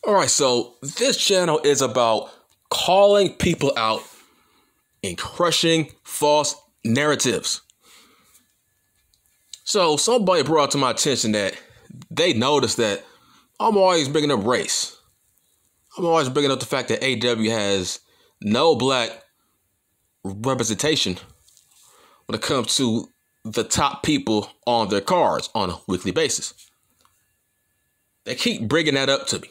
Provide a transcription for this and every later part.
Alright, so this channel is about calling people out and crushing false narratives. So somebody brought to my attention that they noticed that I'm always bringing up race. I'm always bringing up the fact that AEW has no black representation when it comes to the top people on their cards on a weekly basis. They keep bringing that up to me.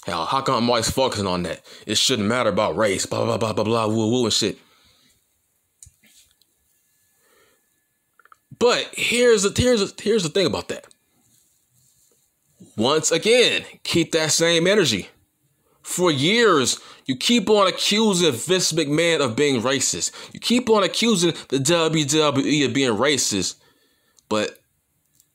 Hell, how come I'm always focusing on that? It shouldn't matter about race, blah, blah, blah, blah, blah, woo, woo, and shit. But here's the thing about that. Once again, keep that same energy. For years, you keep on accusing Vince McMahon of being racist. You keep on accusing the WWE of being racist. But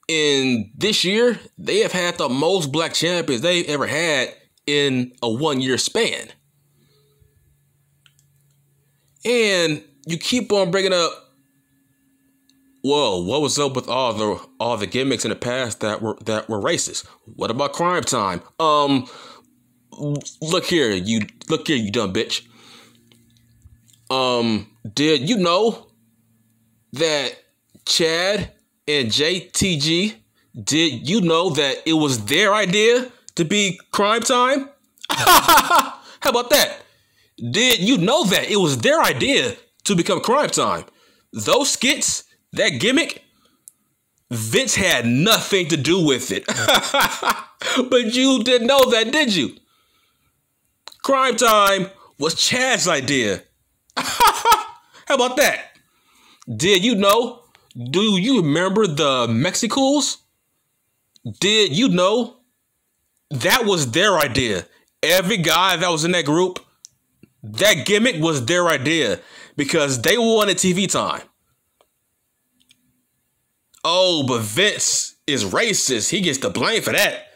in this year, they have had the most black champions they've ever had in a 1 year span. And you keep on bringing up, whoa, what was up with all the gimmicks in the past that were racist? What about Crime Time? Look here, you dumb bitch. Did you know that Chad and JTG, did you know that it was their idea to be Crime Time? How about that? Did you know that it was their idea to become Crime Time? Those skits, that gimmick, Vince had nothing to do with it. But you didn't know that, did you? Crime Time was Chad's idea. How about that? Did you know? Do you remember the Mexicools? Did you know that was their idea? Every guy that was in that group, that gimmick was their idea because they wanted TV time. Oh, but Vince is racist. He gets the blame for that.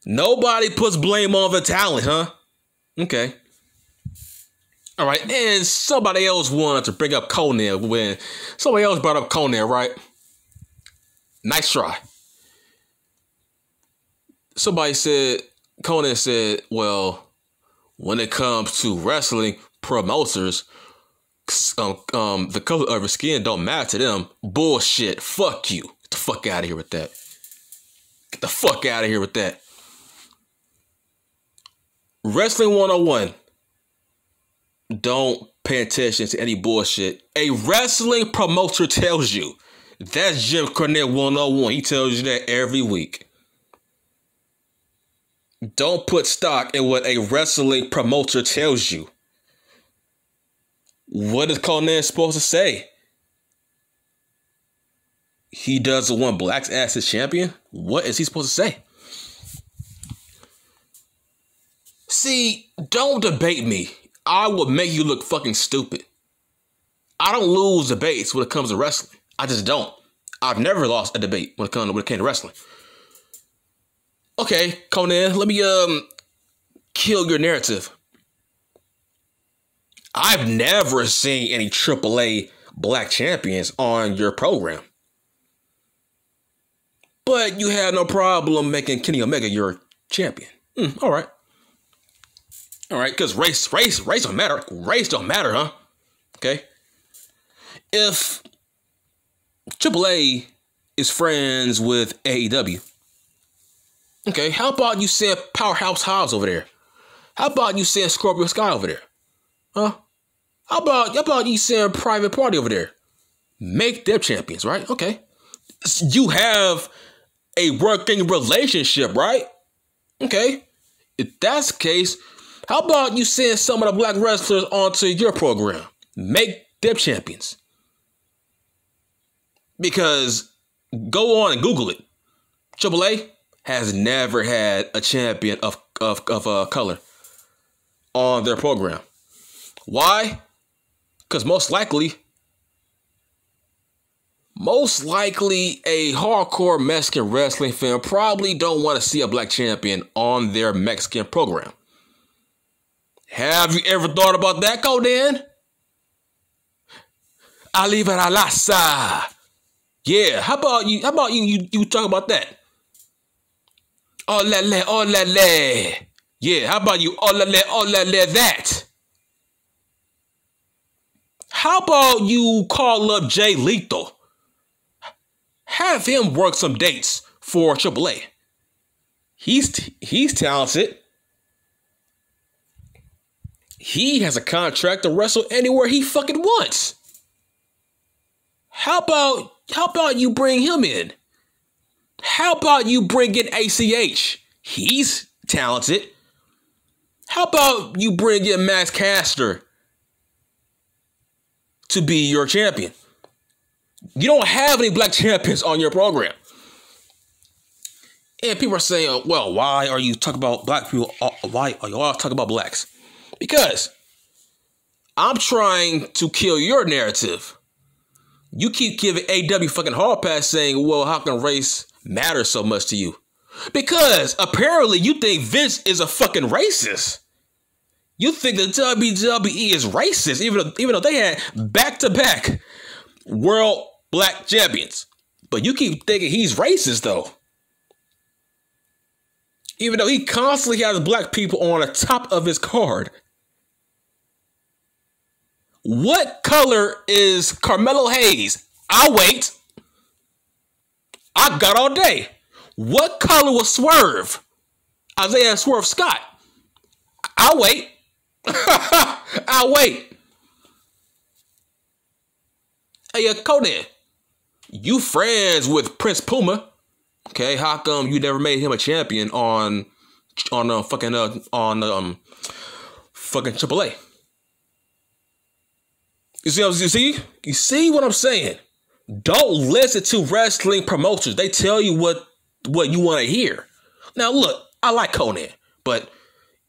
Nobody puts blame on the talent, huh? Okay. All right. And somebody else wanted to bring up Conan when somebody else brought up Conan, right? Nice try. Conan said, well, when it comes to wrestling promoters, the color of your skin don't matter to them. Bullshit. Fuck you. Get the fuck out of here with that. Get the fuck out of here with that. Wrestling 101. Don't pay attention to any bullshit. A wrestling promoter tells you. That's Jim Cornette 101. He tells you that every week. Don't put stock in what a wrestling promoter tells you. What is Conan supposed to say? He doesn't want blacks as his champion? What is he supposed to say? See, don't debate me. I will make you look fucking stupid. I don't lose debates when it comes to wrestling. I just don't. I've never lost a debate when it came to wrestling. Okay, Conan, let me kill your narrative. I've never seen any AAA black champions on your program. But you had no problem making Kenny Omega your champion. All right. All right, because race don't matter. Race don't matter, huh? Okay. If AAA is friends with AEW, okay, how about you send Powerhouse Hobbs over there? How about you send Scorpio Sky over there? Huh? How about you send Private Party over there? Make them champions, right? Okay. You have a working relationship, right? Okay. If that's the case, how about you send some of the black wrestlers onto your program? Make them champions. Because go on and Google it. AAA has never had a champion of color on their program. Why? Because most likely a hardcore Mexican wrestling fan probably don't want to see a black champion on their Mexican program. Have you ever thought about that, Conan? Aliva la Laza. Yeah, how about you talk about that? Oh la la, oh la la. Yeah, how about you? Oh la la, that. How about you call up Jay Lethal? Have him work some dates for AAA. He's talented. He has a contract to wrestle anywhere he fucking wants. How about you bring him in? How about you bring in ACH? He's talented. How about you bring in Max Caster to be your champion? You don't have any black champions on your program. And people are saying, well, why are you talking about black people? Why are you all talking about blacks? Because I'm trying to kill your narrative. You keep giving AEW fucking hard pass saying, well, how can race matter so much to you? Because apparently you think Vince is a fucking racist. You think the WWE is racist, even though they had back-to-back world black champions. But you keep thinking he's racist, though. Even though he constantly has black people on the top of his card. What color is Carmelo Hayes? I'll wait. I got all day. What color was Swerve? Isaiah Swerve Scott. I'll wait. I'll wait. Hey, Conan, you friends with Prince Puma? Okay, how come you never made him a champion on fucking AAA? You see what I'm saying? Don't listen to wrestling promoters. They tell you what you want to hear. Now look, I like Conan, but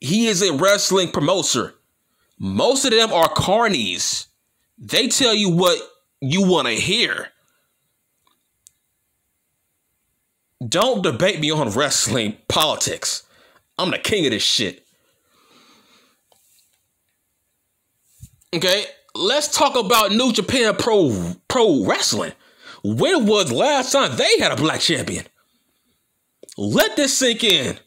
he is a wrestling promoter. Most of them are carnies. They tell you what you want to hear. Don't debate me on wrestling politics. I'm the king of this shit. Okay, let's talk about New Japan Pro Wrestling. When was the last time they had a black champion? Let this sink in.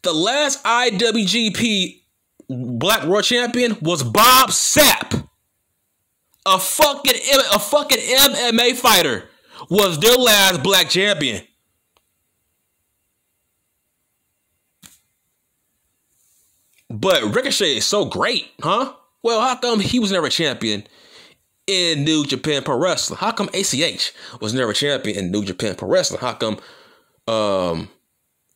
The last IWGP Black World Champion was Bob Sapp. A fucking MMA fighter was their last black champion. But Ricochet is so great, huh? Well, how come he was never a champion in New Japan Pro Wrestling? How come ACH was never a champion in New Japan Pro Wrestling? How come,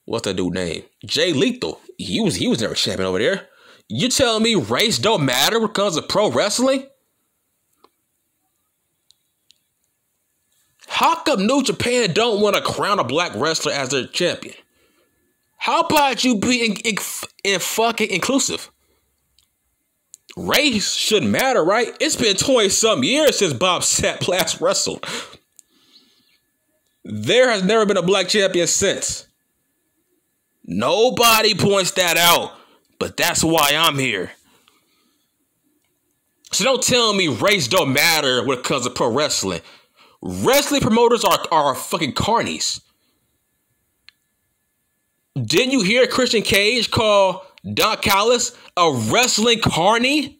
what's that dude's name? Jay Lethal. He was never a champion over there. You telling me race don't matter when it comes to pro wrestling? How come New Japan don't want to crown a black wrestler as their champion? How about you be fucking inclusive? Race shouldn't matter, right? It's been 20-some years since Bob Sapp last wrestled. There has never been a black champion since. Nobody points that out, but that's why I'm here. So don't tell me race don't matter when it comes to pro wrestling. Wrestling promoters are fucking carnies. Didn't you hear Christian Cage call Doc Callis a wrestling carny?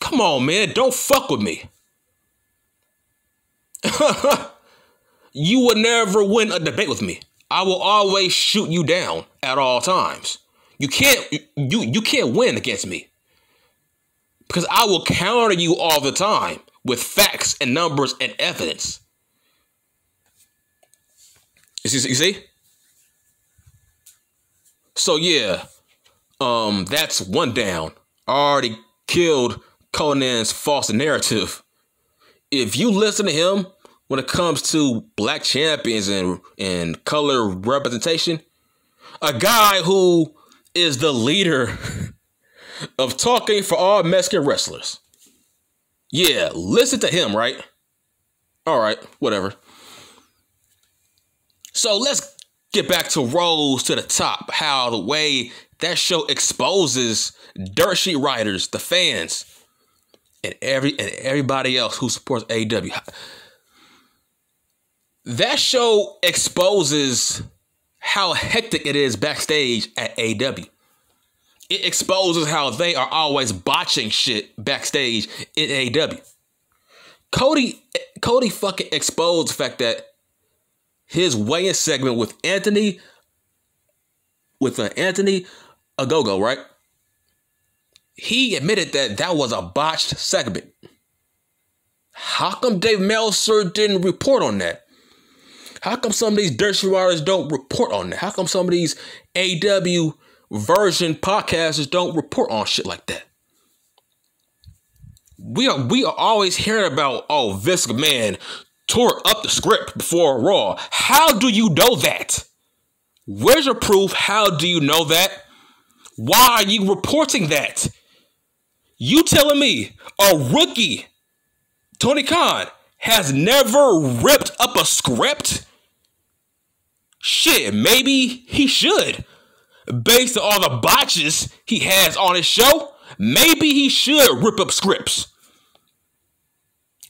Come on, man. Don't fuck with me. You will never win a debate with me. I will always shoot you down at all times. You can't win against me. Because I will counter you all the time with facts and numbers and evidence. You see? So yeah, that's one down. I already killed Conan's false narrative. If you listen to him when it comes to black champions and color representation, a guy who is the leader of talking for all Mexican wrestlers. Yeah, listen to him, right? All right, whatever. So let's get back to Rose to the Top. How the way that show exposes dirt sheet writers, the fans, and everybody else who supports AEW. That show exposes how hectic it is backstage at AEW. It exposes how they are always botching shit backstage in AEW. Cody fucking exposed the fact that his weigh-in segment with Anthony Ogogo, right? He admitted that was a botched segment. How come Dave Meltzer didn't report on that? How come some of these dirt sheet writers don't report on that? How come some of these AEW version podcasters don't report on shit like that? We are always hearing about, oh, Vince McMahon tore up the script before Raw. How do you know that? Where's your proof? How do you know that? Why are you reporting that? You telling me a rookie, Tony Khan, has never ripped up a script? Shit, maybe he should. Based on all the botches he has on his show, maybe he should rip up scripts.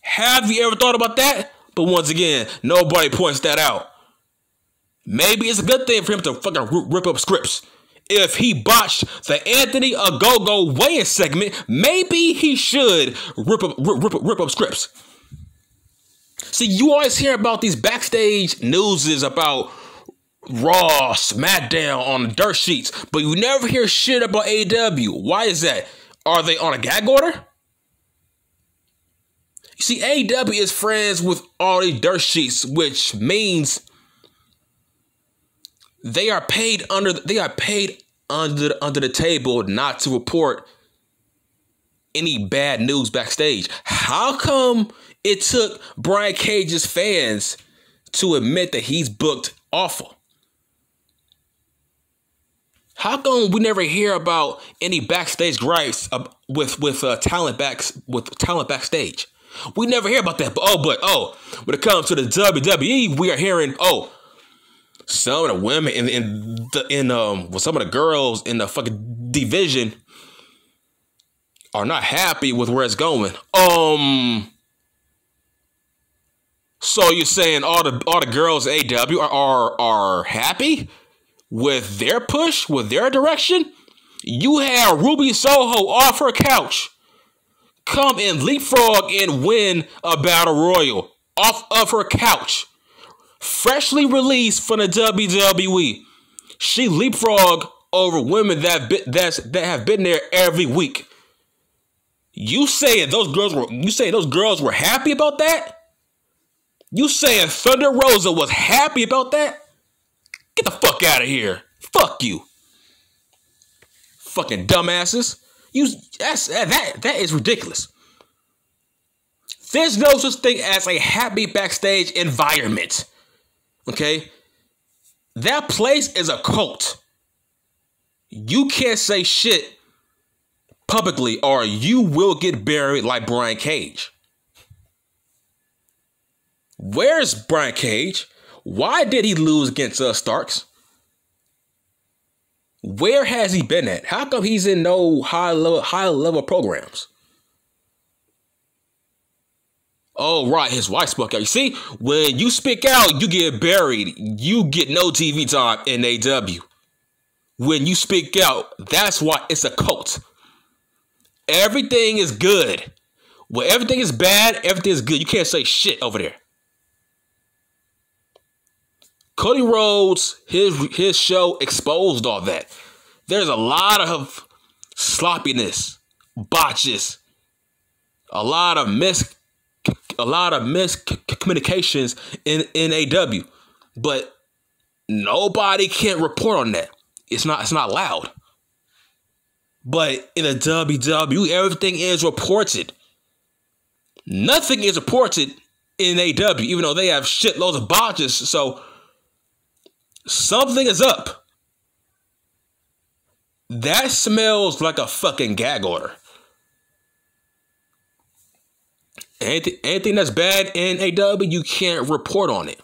Have you ever thought about that? But once again, nobody points that out. Maybe it's a good thing for him to fucking rip up scripts. If he botched the Anthony Ogogo weigh-in segment, maybe he should rip up scripts. See, you always hear about these backstage newses about Raw, SmackDown on the dirt sheets, but you never hear shit about AEW. Why is that? Are they on a gag order? You see, AEW is friends with all these dirt sheets, which means they are paid under the table not to report any bad news backstage. How come it took Brian Cage's fans to admit that he's booked awful? How come we never hear about any backstage gripes with talent backstage? We never hear about that. But when it comes to the WWE, we are hearing, some of the women some of the girls in the fucking division are not happy with where it's going. So you're saying all the girls at AEW are happy with their push, with their direction? You had Ruby Soho off her couch come and leapfrog and win a battle royal off of her couch. Freshly released from the WWE. She leapfrogged over women that have been there every week. You saying those girls were happy about that? You saying Thunder Rosa was happy about that? Get the fuck out of here. Fuck you. Fucking dumbasses. That is ridiculous. There's no such thing as a happy backstage environment. Okay? That place is a cult. You can't say shit publicly or you will get buried like Brian Cage. Where's Brian Cage? Why did he lose against Starks? Where has he been at? How come he's in no high level programs? Oh, right, his wife spoke out. You see, when you speak out, you get buried. You get no TV time in AEW. When you speak out, that's why it's a cult. Everything is good. When everything is bad, everything is good. You can't say shit over there. Cody Rhodes, his show exposed all that. There's a lot of sloppiness, botches, a lot of miscommunications in AEW, but nobody can report on that. It's not loud. But in the WWE, everything is reported. Nothing is reported in AEW, even though they have shitloads of botches. So something is up. That smells like a fucking gag order. Anything that's bad in AEW, you can't report on it.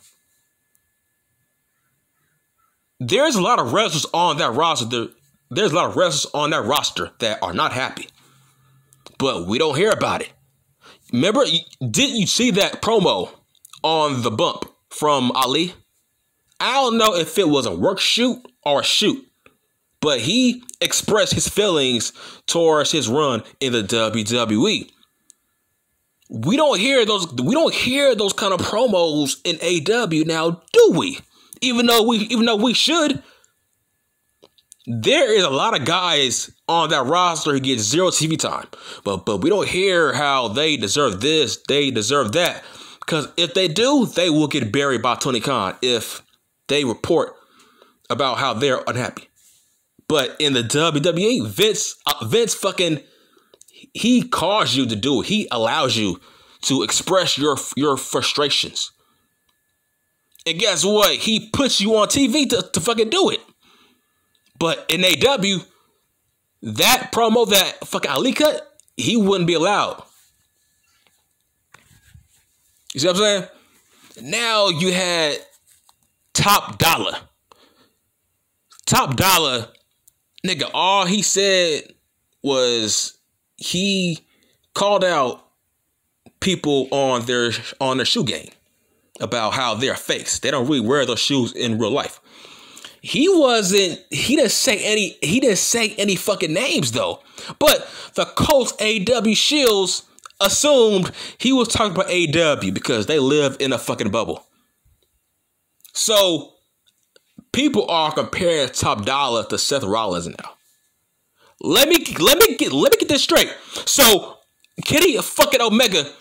There's a lot of wrestlers on that roster. There's a lot of wrestlers on that roster that are not happy. But we don't hear about it. Remember, didn't you see that promo on The Bump from Ali. I don't know if it was a work shoot or a shoot, but he expressed his feelings towards his run in the WWE. We don't hear those kind of promos in AEW now, do we? Even though we should. There is a lot of guys on that roster who get zero TV time, but we don't hear how they deserve this, they deserve that. Because if they do, they will get buried by Tony Khan if they report about how they're unhappy. But in the WWE, Vince fucking, he calls you to do it. He allows you to express your frustrations. And guess what? He puts you on TV to fucking do it. But in AEW, that promo that fucking Ali cut, he wouldn't be allowed. You see what I'm saying? Now you had Top Dolla. Top Dolla, nigga, all he said was he called out people on their shoe game about how they're fakes. They don't really wear those shoes in real life. He didn't say any fucking names though. But the Colts AEW Shields assumed he was talking about AEW because they live in a fucking bubble. So people are comparing Top Dolla to Seth Rollins now. Let me get this straight. So Kenny fucking Omega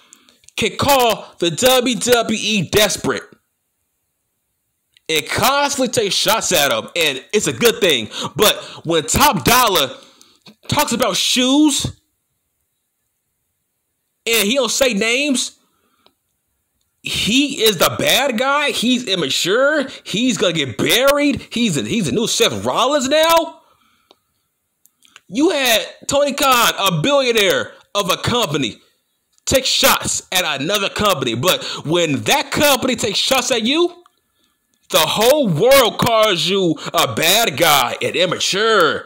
can call the WWE desperate and constantly take shots at him, and it's a good thing. But when Top Dolla talks about shoes and he don't say names, he is the bad guy. He's immature. He's gonna get buried. He's a new Seth Rollins now. You had Tony Khan, a billionaire of a company, take shots at another company, but when that company takes shots at you, the whole world calls you a bad guy and immature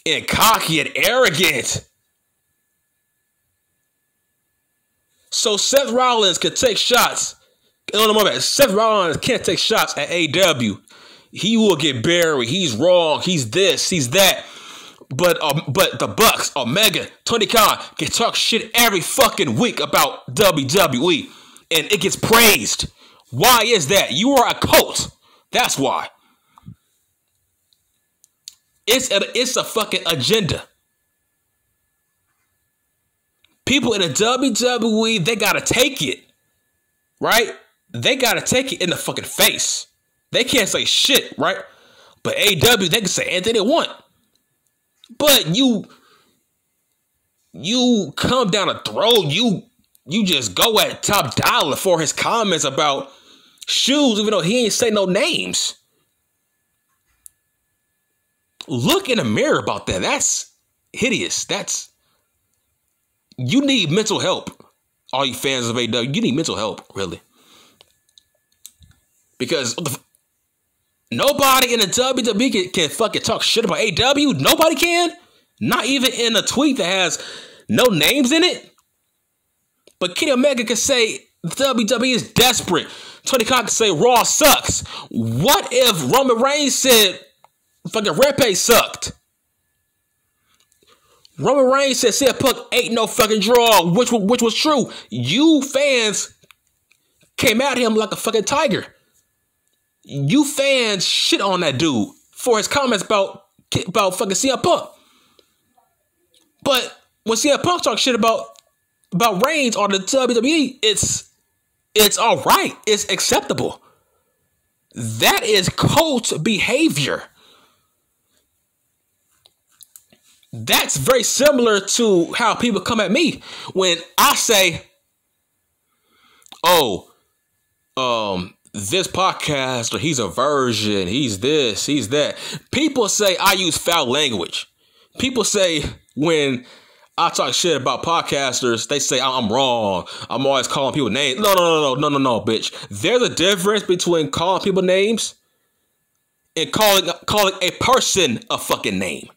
and cocky and arrogant. So Seth Rollins could take shots. No, my bad. Seth Rollins can't take shots at AEW. He will get buried. He's wrong. He's this. He's that. But the Bucks, Omega, Tony Khan can talk shit every fucking week about WWE, and it gets praised. Why is that? You are a cult. That's why. It's a fucking agenda. People in the WWE, they gotta take it. Right? They gotta take it in the fucking face. They can't say shit, right? But AEW, they can say anything they want. But you come down a throat, you just go at Top Dolla for his comments about shoes, even though he ain't say no names. Look in the mirror about that. That's hideous. You need mental help. All you fans of AEW, you need mental help, really. Because nobody in the WWE can fucking talk shit about AEW. Nobody can. Not even in a tweet that has no names in it. But Kenny Omega can say WWE is desperate. Tony Khan can say Raw sucks. What if Roman Reigns said fucking Rampage sucked? Roman Reigns said CM Punk ain't no fucking draw, which was true. You fans came at him like a fucking tiger. You fans shit on that dude for his comments about fucking CM Punk. But when CM Punk talks shit about Reigns on the WWE, it's all right. It's acceptable. That is cult behavior. That's very similar to how people come at me when I say, this podcaster, he's a virgin, he's this, he's that. People say I use foul language. People say when I talk shit about podcasters, they say I'm wrong. I'm always calling people names. No, bitch. There's a difference between calling people names and calling a person a fucking name.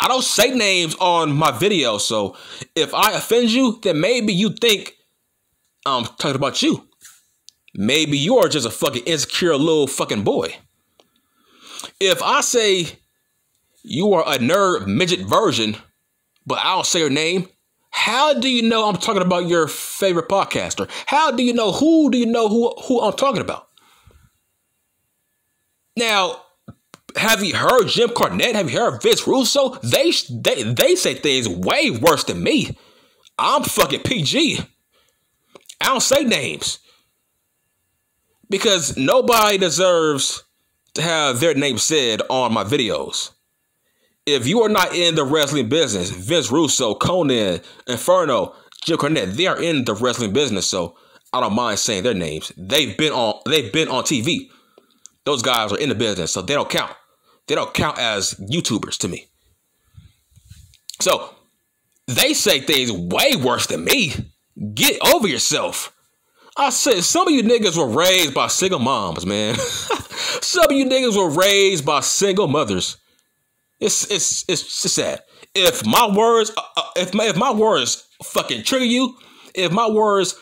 I don't say names on my video, so if I offend you, then maybe you think I'm talking about you. Maybe you're just a fucking insecure little fucking boy. If I say you are a nerd midget version, but I don't say your name, how do you know I'm talking about your favorite podcaster? How do you know who I'm talking about? Now, have you heard Jim Cornette? Have you heard Vince Russo? They say things way worse than me. I'm fucking PG. I don't say names. Because nobody deserves to have their name said on my videos. If you are not in the wrestling business, Vince Russo, Conan, Inferno, Jim Cornette, they are in the wrestling business, so I don't mind saying their names. They've been on TV. Those guys are in the business, so they don't count. They don't count as YouTubers to me. So they say things way worse than me. Get over yourself. I said, some of you niggas were raised by single moms, man. Some of you niggas were raised by single mothers. It's sad. If my words, if my words fucking trigger you, if my words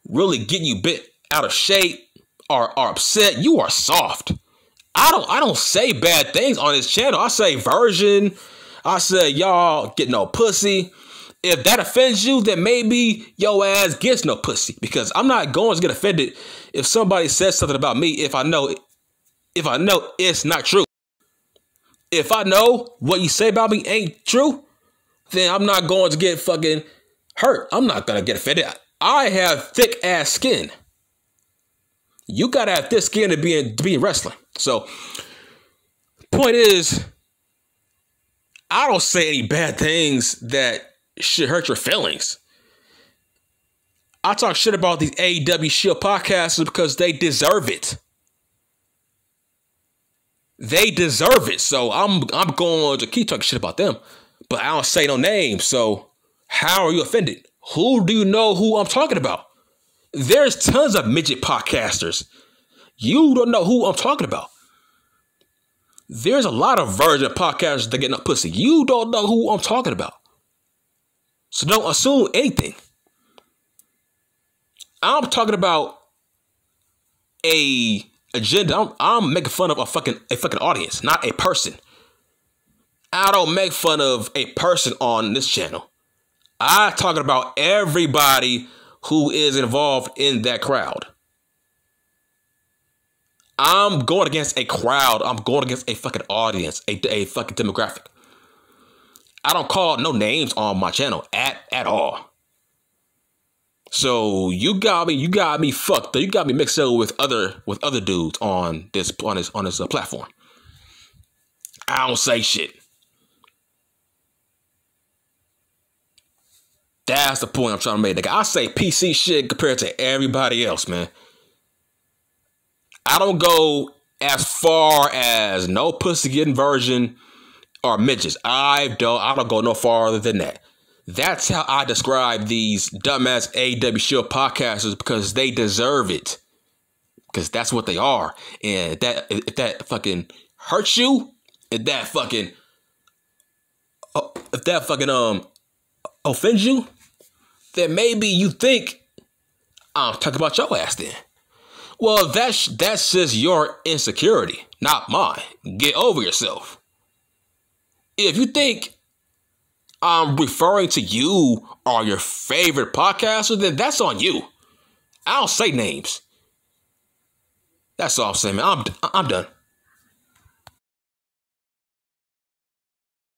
really get you bit out of shape or are upset, you are soft. I don't say bad things on this channel. I say virgin. I say y'all get no pussy. If that offends you, then maybe your ass gets no pussy. Because I'm not going to get offended if somebody says something about me if I know it's not true. If I know what you say about me ain't true, then I'm not going to get fucking hurt. I'm not going to get offended. I have thick ass skin. You got to have thick skin to be in wrestling. So, point is, I don't say any bad things that should hurt your feelings. I talk shit about these AEW Shield podcasters because they deserve it. They deserve it. So I'm going to keep talking shit about them. But I don't say no names. So how are you offended? Who do you know who I'm talking about? There's tons of midget podcasters. You don't know who I'm talking about. There's a lot of virgin podcasters that get no pussy. You don't know who I'm talking about. So don't assume anything. I'm talking about a agenda. I'm making fun of a fucking audience, not a person. I don't make fun of a person on this channel. I'm talking about everybody who is involved in that crowd. I'm going against a crowd. I'm going against a fucking audience, a fucking demographic. I don't call no names on my channel at all. So you got me fucked. You got me mixed up with other dudes on this platform. I don't say shit. That's the point I'm trying to make. Nigga, I say PC shit compared to everybody else, man. I don't go as far as no pussy getting virgin or midgets. I don't go no farther than that. That's how I describe these dumbass AEW Shield podcasters because they deserve it. Because that's what they are. And if that fucking hurts you, if that fucking offends you, then maybe you think I'm talking about your ass then. Well, that's just your insecurity, not mine. Get over yourself. If you think I'm referring to you or your favorite podcaster, then that's on you. I don't say names. That's all I'm saying, man. I'm done.